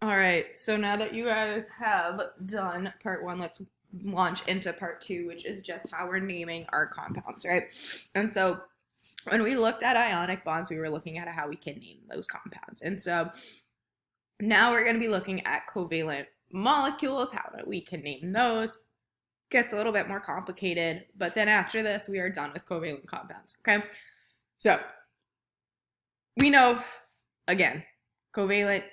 All right, so now that you guys have done part one, let's launch into part two, which is just how we're naming our compounds, right? And so when we looked at ionic bonds, we were looking at how we can name those compounds. And so now we're going to be looking at covalent molecules, how we can name those. Gets a little bit more complicated, but then after this, we are done with covalent compounds, okay? So we know, again, covalent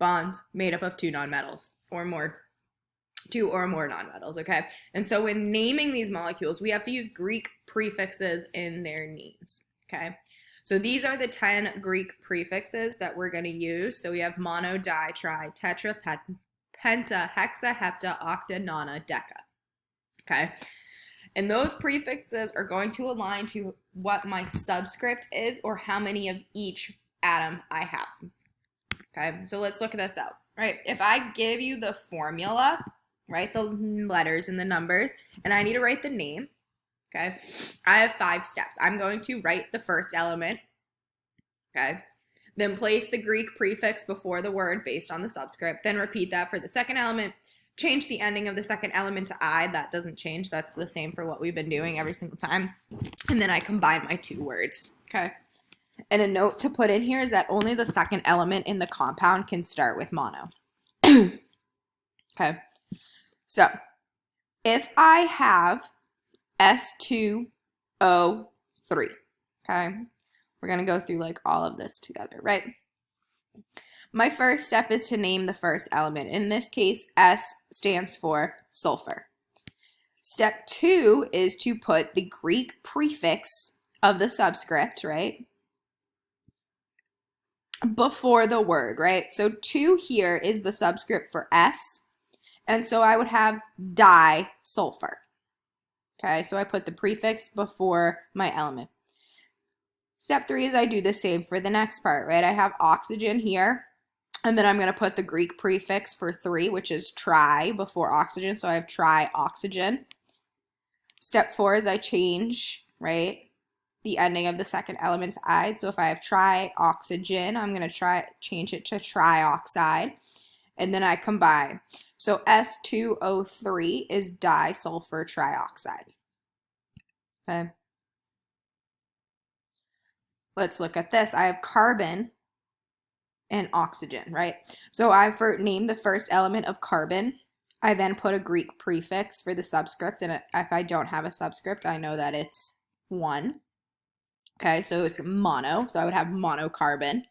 bonds made up of two nonmetals or more, two or more nonmetals, okay? And so when naming these molecules, we have to use Greek prefixes in their names, okay? So these are the 10 Greek prefixes that we're going to use. So we have mono, di, tri, tetra, penta, hexa, hepta, octa, nona, deca, okay? And those prefixes are going to align to what my subscript is or how many of each atom I have. Okay, so let's look this up, right? If I give you the formula, right, the letters and the numbers, and I need to write the name, okay, I have 5 steps. I'm going to write the first element, okay, then place the Greek prefix before the word based on the subscript, then repeat that for the second element, change the ending of the second element to I. That doesn't change. That's the same for what we've been doing every single time. And then I combine my 2 words, okay? And a note to put in here is that only the second element in the compound can start with mono. Okay. So if I have S2O3, okay, we're going to go through like all of this together, right? My first step is to name the first element. In this case, S stands for sulfur. Step 2 is to put the Greek prefix of the subscript, right, before the word, right? So 2 here is the subscript for S, and so I would have disulfur. Okay, so I put the prefix before my element. Step 3 is I do the same for the next part, right? I have oxygen here, and then I'm going to put the Greek prefix for 3, which is tri, before oxygen, so I have trioxygen. Step 4 is I change, right, the ending of the second element to "ide." So if I have trioxygen, I'm going to change it to trioxide, and then I combine. So S2O3 is disulfur trioxide. Okay. Let's look at this. I have carbon and oxygen, right? So I named the first element of carbon. I then put a Greek prefix for the subscript, and if I don't have a subscript, I know that it's 1. Okay, so it's mono, so I would have monocarbon.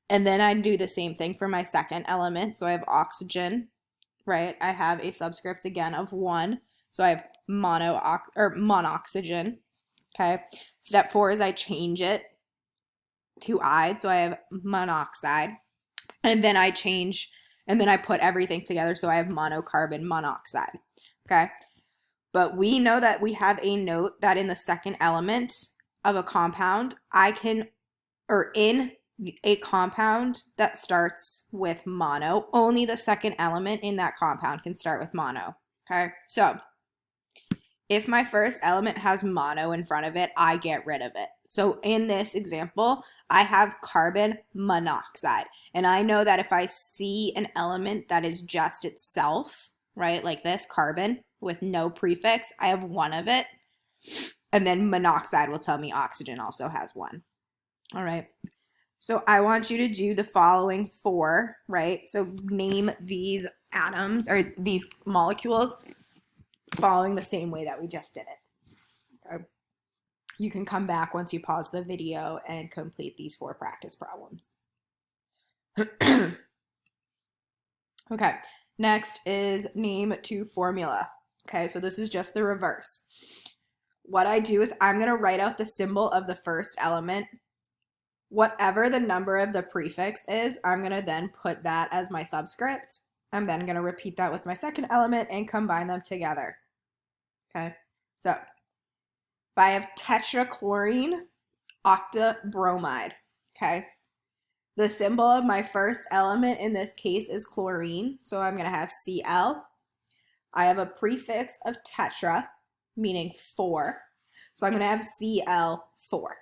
And then I do the same thing for my second element. So I have oxygen, right? I have a subscript again of 1. So I have monoxygen. Okay. Step 4 is I change it to ide. So I have monoxide. And then I put everything together. So I have monocarbon monoxide. Okay. But we know that we have a note that in the second element of a compound, in a compound that starts with mono, only the second element in that compound can start with mono. Okay, so if my first element has mono in front of it, I get rid of it. So in this example, I have carbon monoxide. And I know that if I see an element that is just itself, right, like this, carbon with no prefix, I have 1 of it. And then monoxide will tell me oxygen also has 1. All right. So I want you to do the following 4, right? So name these atoms or these molecules following the same way that we just did it. Okay. You can come back once you pause the video and complete these 4 practice problems. Okay. Next is name to formula. Okay, so this is just the reverse. What I do is I'm going to write out the symbol of the first element. Whatever the number of the prefix is, I'm going to then put that as my subscript. I'm then going to repeat that with my second element and combine them together. Okay, so if I have tetrachlorine octabromide, okay, the symbol of my first element in this case is chlorine, so I'm going to have Cl. I have a prefix of tetra, meaning 4, so I'm going to have Cl4.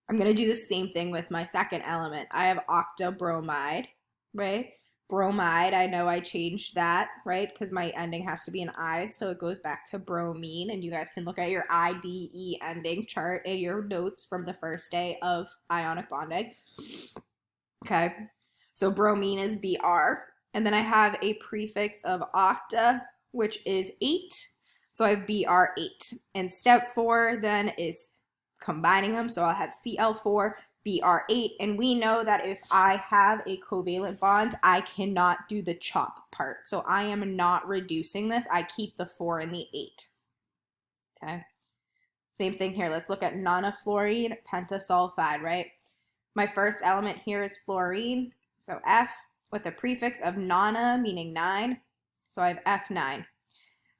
I'm going to do the same thing with my second element. I have octabromide, right? Bromide, I know I changed that, right? Because my ending has to be an "ide," so it goes back to bromine. And you guys can look at your IDE ending chart in your notes from the first day of ionic bonding. Okay, so bromine is Br. And then I have a prefix of octa, which is 8. So I have Br8. And step 4 then is combining them. So I'll have Cl4, Br8. And we know that if I have a covalent bond, I cannot do the chop part. So I am not reducing this. I keep the 4 and the 8. Okay. Same thing here. Let's look at nonafluorine pentasulfide, right? My first element here is fluorine. So F with a prefix of nona, meaning 9. So I have F9.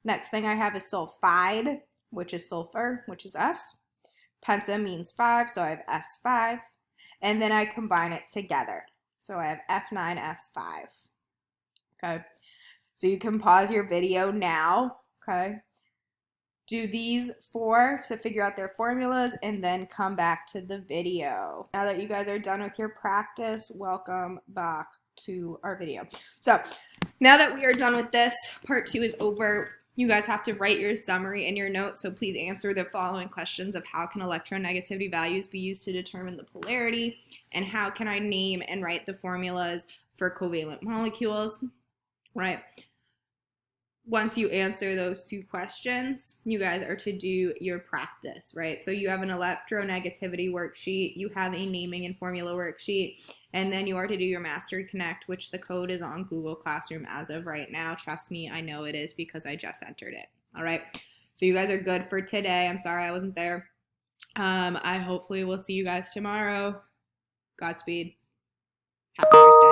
Next thing I have is sulfide, which is sulfur, which is S. Penta means 5, so I have S5. And then I combine it together. So I have F9S5. Okay. So you can pause your video now. Okay. Do these 4 to figure out their formulas and then come back to the video. Now that you guys are done with your practice, welcome back to our video. So now that we are done with this, part 2 is over. You guys have to write your summary in your notes, so please answer the following questions of how can electronegativity values be used to determine the polarity, and how can I name and write the formulas for covalent molecules, right? Once you answer those 2 questions, you guys are to do your practice, right? So you have an electronegativity worksheet, you have a naming and formula worksheet, and then you are to do your Mastery Connect, which the code is on Google Classroom as of right now. Trust me, I know it is because I just entered it, all right? So you guys are good for today. I'm sorry I wasn't there. I hopefully will see you guys tomorrow. Godspeed. Happy Thursday.